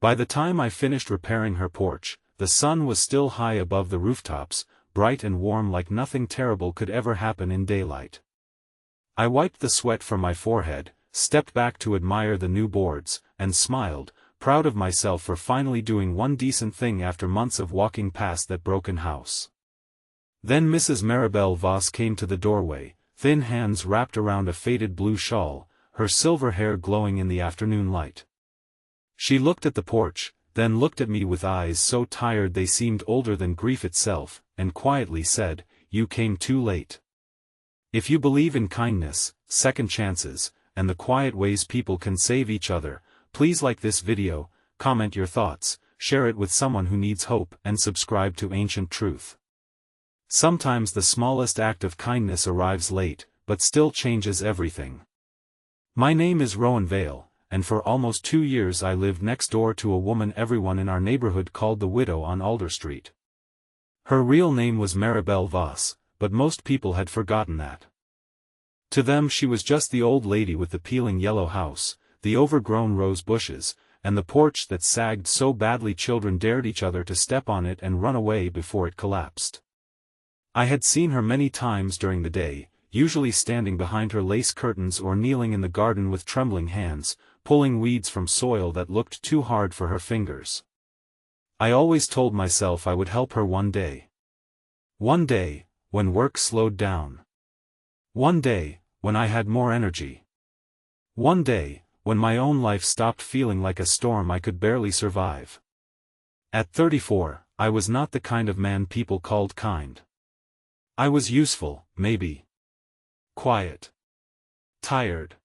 By the time I finished repairing her porch, the sun was still high above the rooftops, bright and warm like nothing terrible could ever happen in daylight. I wiped the sweat from my forehead, stepped back to admire the new boards, and smiled, proud of myself for finally doing one decent thing after months of walking past that broken house. Then Mrs. Maribel Voss came to the doorway, thin hands wrapped around a faded blue shawl, her silver hair glowing in the afternoon light. She looked at the porch, then looked at me with eyes so tired they seemed older than grief itself, and quietly said, "You came too late. If you believe in kindness, second chances, and the quiet ways people can save each other, please like this video, comment your thoughts, share it with someone who needs hope, and subscribe to Ancient Truth." Sometimes the smallest act of kindness arrives late, but still changes everything. My name is Rowan Vale, and for almost 2 years I lived next door to a woman everyone in our neighborhood called the Widow on Alder Street. Her real name was Maribel Voss, but most people had forgotten that. To them she was just the old lady with the peeling yellow house, the overgrown rose bushes, and the porch that sagged so badly children dared each other to step on it and run away before it collapsed. I had seen her many times during the day, usually standing behind her lace curtains or kneeling in the garden with trembling hands, pulling weeds from soil that looked too hard for her fingers. I always told myself I would help her one day. One day, when work slowed down. One day, when I had more energy. One day, when my own life stopped feeling like a storm I could barely survive. At 34, I was not the kind of man people called kind. I was useful, maybe. Quiet. Tired.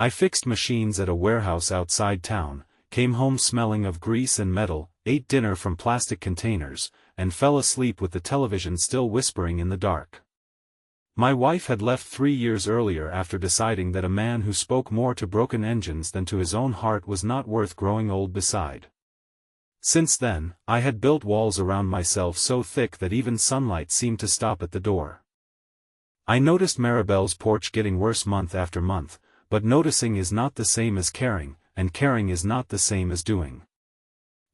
I fixed machines at a warehouse outside town, came home smelling of grease and metal, ate dinner from plastic containers, and fell asleep with the television still whispering in the dark. My wife had left 3 years earlier after deciding that a man who spoke more to broken engines than to his own heart was not worth growing old beside. Since then, I had built walls around myself so thick that even sunlight seemed to stop at the door. I noticed Maribel's porch getting worse month after month, but noticing is not the same as caring, and caring is not the same as doing.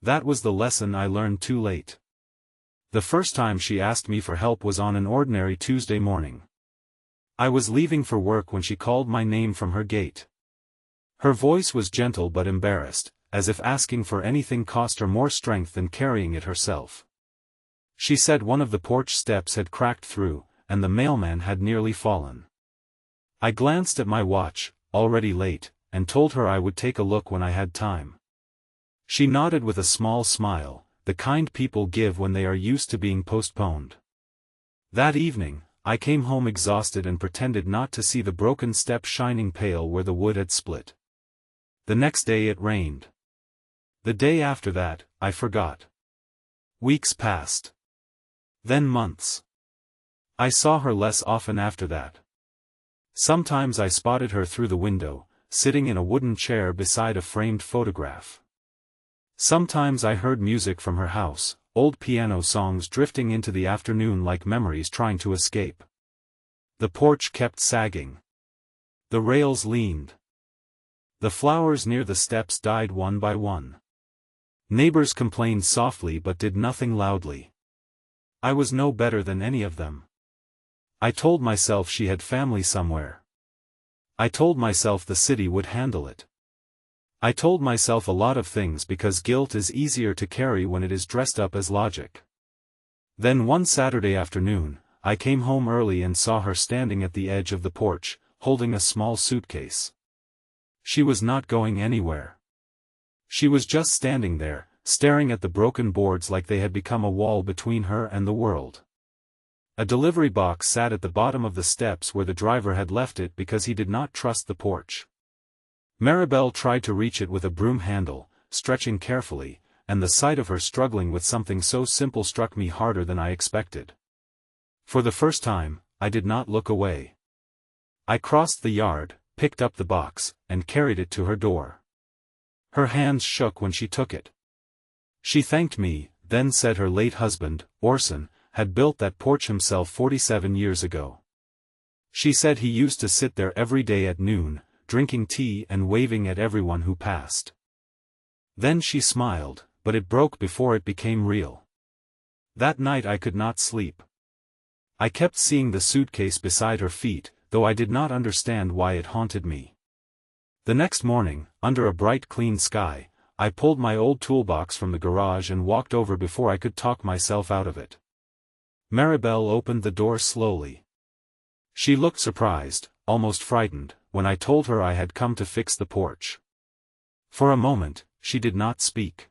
That was the lesson I learned too late. The first time she asked me for help was on an ordinary Tuesday morning. I was leaving for work when she called my name from her gate. Her voice was gentle but embarrassed, as if asking for anything cost her more strength than carrying it herself. She said one of the porch steps had cracked through, and the mailman had nearly fallen. I glanced at my watch, already late, and told her I would take a look when I had time. She nodded with a small smile, the kind people give when they are used to being postponed. That evening, I came home exhausted and pretended not to see the broken step shining pale where the wood had split. The next day it rained. The day after that, I forgot. Weeks passed. Then months. I saw her less often after that. Sometimes I spotted her through the window, sitting in a wooden chair beside a framed photograph. Sometimes I heard music from her house, old piano songs drifting into the afternoon like memories trying to escape. The porch kept sagging. The rails leaned. The flowers near the steps died one by one. Neighbors complained softly but did nothing loudly. I was no better than any of them. I told myself she had family somewhere. I told myself the city would handle it. I told myself a lot of things because guilt is easier to carry when it is dressed up as logic. Then one Saturday afternoon, I came home early and saw her standing at the edge of the porch, holding a small suitcase. She was not going anywhere. She was just standing there, staring at the broken boards like they had become a wall between her and the world. A delivery box sat at the bottom of the steps where the driver had left it because he did not trust the porch. Maribel tried to reach it with a broom handle, stretching carefully, and the sight of her struggling with something so simple struck me harder than I expected. For the first time, I did not look away. I crossed the yard, picked up the box, and carried it to her door. Her hands shook when she took it. She thanked me, then said her late husband, Orson, had built that porch himself 47 years ago. She said he used to sit there every day at noon, drinking tea and waving at everyone who passed. Then she smiled, but it broke before it became real. That night I could not sleep. I kept seeing the suitcase beside her feet, though I did not understand why it haunted me. The next morning, under a bright clean sky, I pulled my old toolbox from the garage and walked over before I could talk myself out of it. Maribel opened the door slowly. She looked surprised, almost frightened, when I told her I had come to fix the porch. For a moment, she did not speak.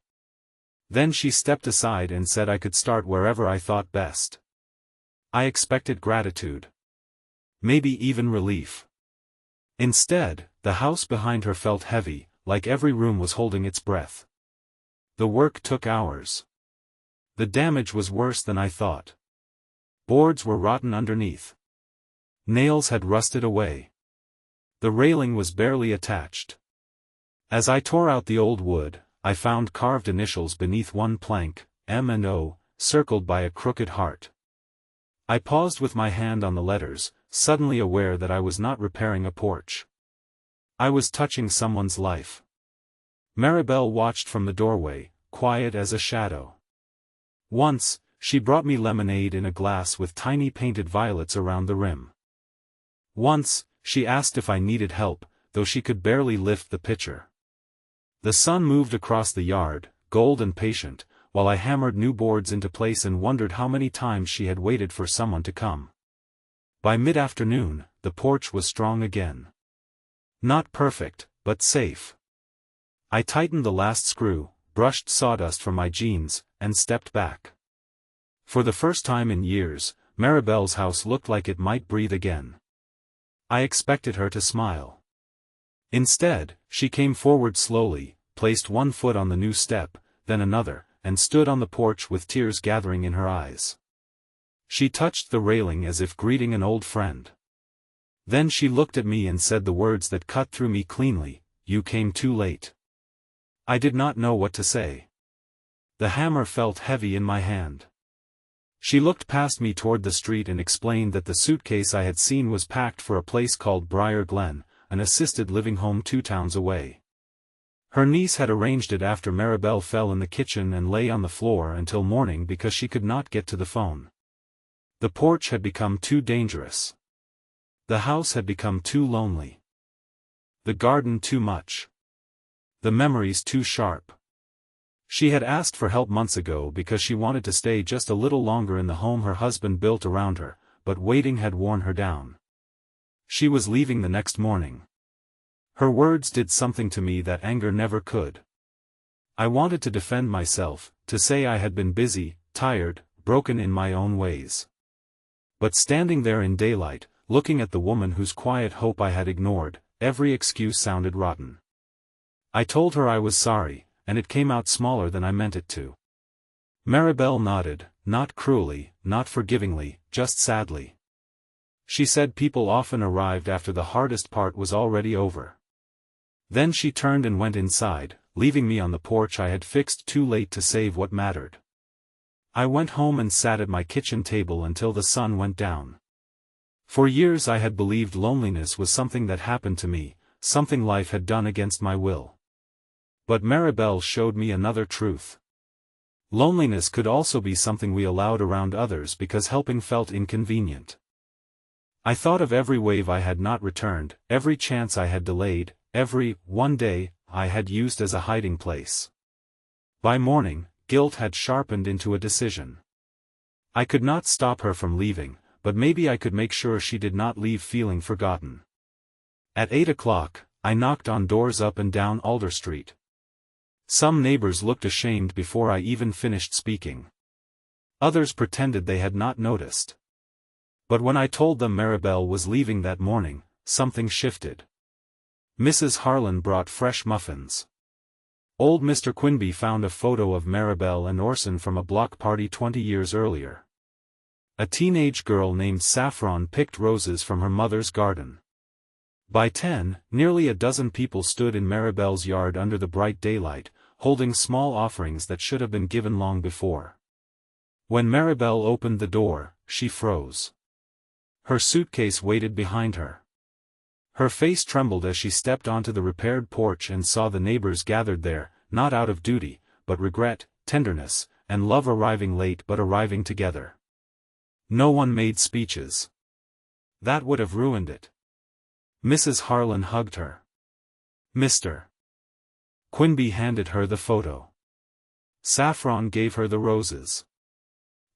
Then she stepped aside and said I could start wherever I thought best. I expected gratitude. Maybe even relief. Instead, the house behind her felt heavy, like every room was holding its breath. The work took hours. The damage was worse than I thought. Boards were rotten underneath. Nails had rusted away. The railing was barely attached. As I tore out the old wood, I found carved initials beneath one plank, M and O, circled by a crooked heart. I paused with my hand on the letters, suddenly aware that I was not repairing a porch. I was touching someone's life. Maribel watched from the doorway, quiet as a shadow. Once, she brought me lemonade in a glass with tiny painted violets around the rim. Once, she asked if I needed help, though she could barely lift the pitcher. The sun moved across the yard, gold and patient, while I hammered new boards into place and wondered how many times she had waited for someone to come. By mid-afternoon, the porch was strong again. Not perfect, but safe. I tightened the last screw, brushed sawdust from my jeans, and stepped back. For the first time in years, Maribel's house looked like it might breathe again. I expected her to smile. Instead, she came forward slowly, placed one foot on the new step, then another, and stood on the porch with tears gathering in her eyes. She touched the railing as if greeting an old friend. Then she looked at me and said the words that cut through me cleanly, "You came too late." I did not know what to say. The hammer felt heavy in my hand. She looked past me toward the street and explained that the suitcase I had seen was packed for a place called Briar Glen, an assisted living home 2 towns away. Her niece had arranged it after Maribel fell in the kitchen and lay on the floor until morning because she could not get to the phone. The porch had become too dangerous. The house had become too lonely. The garden too much. The memories too sharp. She had asked for help months ago because she wanted to stay just a little longer in the home her husband built around her, but waiting had worn her down. She was leaving the next morning. Her words did something to me that anger never could. I wanted to defend myself, to say I had been busy, tired, broken in my own ways. But standing there in daylight, looking at the woman whose quiet hope I had ignored, every excuse sounded rotten. I told her I was sorry, and it came out smaller than I meant it to. Maribel nodded, not cruelly, not forgivingly, just sadly. She said people often arrived after the hardest part was already over. Then she turned and went inside, leaving me on the porch I had fixed too late to save what mattered. I went home and sat at my kitchen table until the sun went down. For years I had believed loneliness was something that happened to me, something life had done against my will. But Maribel showed me another truth. Loneliness could also be something we allowed around others because helping felt inconvenient. I thought of every wave I had not returned, every chance I had delayed, every one day I had used as a hiding place. By morning, guilt had sharpened into a decision. I could not stop her from leaving, but maybe I could make sure she did not leave feeling forgotten. At 8 o'clock, I knocked on doors up and down Alder Street. Some neighbors looked ashamed before I even finished speaking. Others pretended they had not noticed. But when I told them Maribel was leaving that morning, something shifted. Mrs. Harlan brought fresh muffins. Old Mr. Quinby found a photo of Maribel and Orson from a block party 20 years earlier. A teenage girl named Saffron picked roses from her mother's garden. By 10, nearly a dozen people stood in Maribel's yard under the bright daylight, holding small offerings that should have been given long before. When Maribel opened the door, she froze. Her suitcase waited behind her. Her face trembled as she stepped onto the repaired porch and saw the neighbors gathered there, not out of duty, but regret, tenderness, and love arriving late but arriving together. No one made speeches. That would have ruined it. Mrs. Harlan hugged her. Mr. Quinby handed her the photo. Saffron gave her the roses.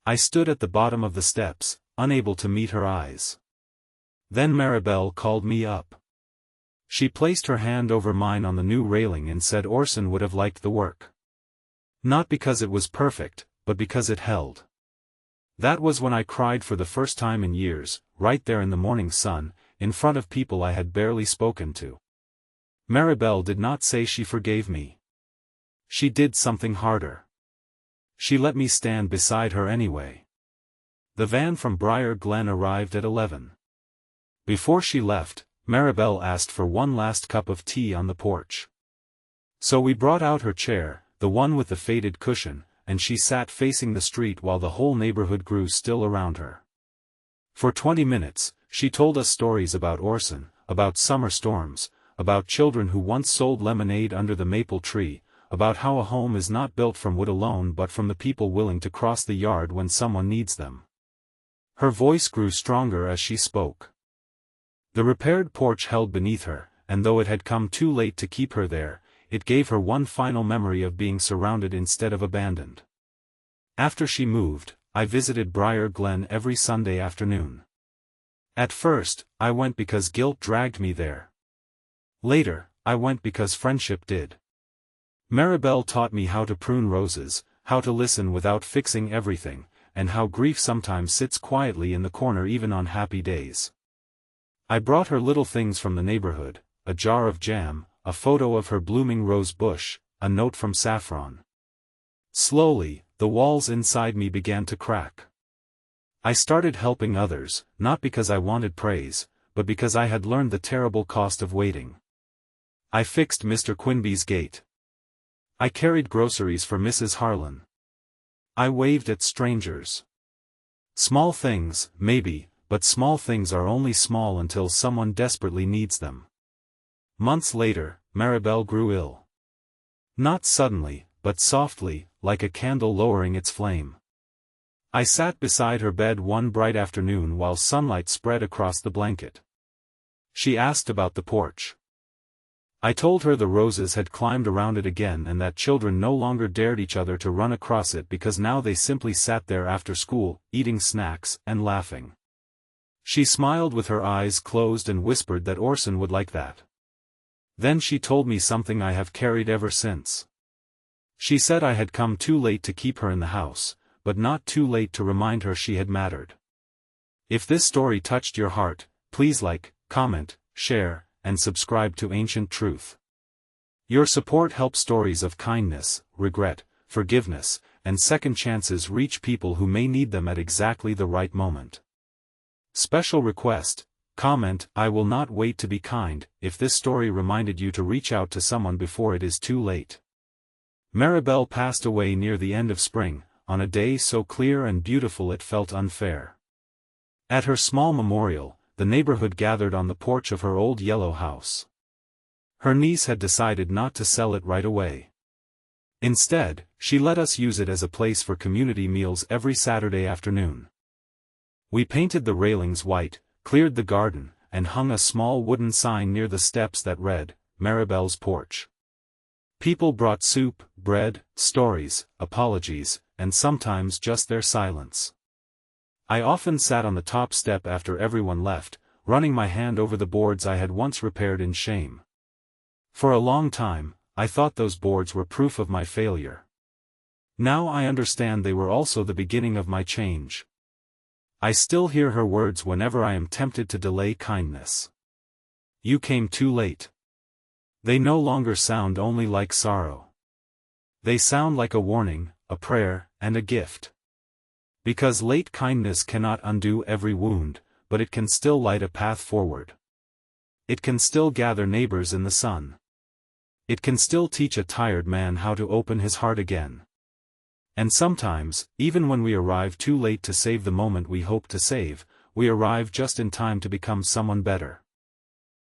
I stood at the bottom of the steps, unable to meet her eyes. Then Maribel called me up. She placed her hand over mine on the new railing and said Orson would have liked the work. Not because it was perfect, but because it held. That was when I cried for the first time in years, right there in the morning sun, in front of people I had barely spoken to. Maribel did not say she forgave me. She did something harder. She let me stand beside her anyway. The van from Briar Glen arrived at 11. Before she left, Maribel asked for one last cup of tea on the porch. So we brought out her chair, the one with the faded cushion, and she sat facing the street while the whole neighborhood grew still around her. For 20 minutes, she told us stories about Orson, about summer storms, about children who once sold lemonade under the maple tree, about how a home is not built from wood alone but from the people willing to cross the yard when someone needs them. Her voice grew stronger as she spoke. The repaired porch held beneath her, and though it had come too late to keep her there, it gave her one final memory of being surrounded instead of abandoned. After she moved, I visited Briar Glen every Sunday afternoon. At first, I went because guilt dragged me there. Later, I went because friendship did. Maribel taught me how to prune roses, how to listen without fixing everything, and how grief sometimes sits quietly in the corner even on happy days. I brought her little things from the neighborhood, a jar of jam, a photo of her blooming rose bush, a note from Saffron. Slowly, the walls inside me began to crack. I started helping others, not because I wanted praise, but because I had learned the terrible cost of waiting. I fixed Mr. Quinby's gate. I carried groceries for Mrs. Harlan. I waved at strangers. Small things, maybe, but small things are only small until someone desperately needs them. Months later, Maribel grew ill. Not suddenly, but softly, like a candle lowering its flame. I sat beside her bed one bright afternoon while sunlight spread across the blanket. She asked about the porch. I told her the roses had climbed around it again and that children no longer dared each other to run across it because now they simply sat there after school, eating snacks and laughing. She smiled with her eyes closed and whispered that Orson would like that. Then she told me something I have carried ever since. She said I had come too late to keep her in the house, but not too late to remind her she had mattered. If this story touched your heart, please like, comment, share, and subscribe to Ancient Truth. Your support helps stories of kindness, regret, forgiveness, and second chances reach people who may need them at exactly the right moment. Special request: comment, I will not wait to be kind, if this story reminded you to reach out to someone before it is too late. Maribel passed away near the end of spring, on a day so clear and beautiful it felt unfair. At her small memorial, the neighborhood gathered on the porch of her old yellow house. Her niece had decided not to sell it right away. Instead, she let us use it as a place for community meals every Saturday afternoon. We painted the railings white, cleared the garden, and hung a small wooden sign near the steps that read, Maribel's Porch. People brought soup, bread, stories, apologies, and sometimes just their silence. I often sat on the top step after everyone left, running my hand over the boards I had once repaired in shame. For a long time, I thought those boards were proof of my failure. Now I understand they were also the beginning of my change. I still hear her words whenever I am tempted to delay kindness. You came too late. They no longer sound only like sorrow. They sound like a warning, a prayer, and a gift. Because late kindness cannot undo every wound, but it can still light a path forward. It can still gather neighbors in the sun. It can still teach a tired man how to open his heart again. And sometimes, even when we arrive too late to save the moment we hope to save, we arrive just in time to become someone better.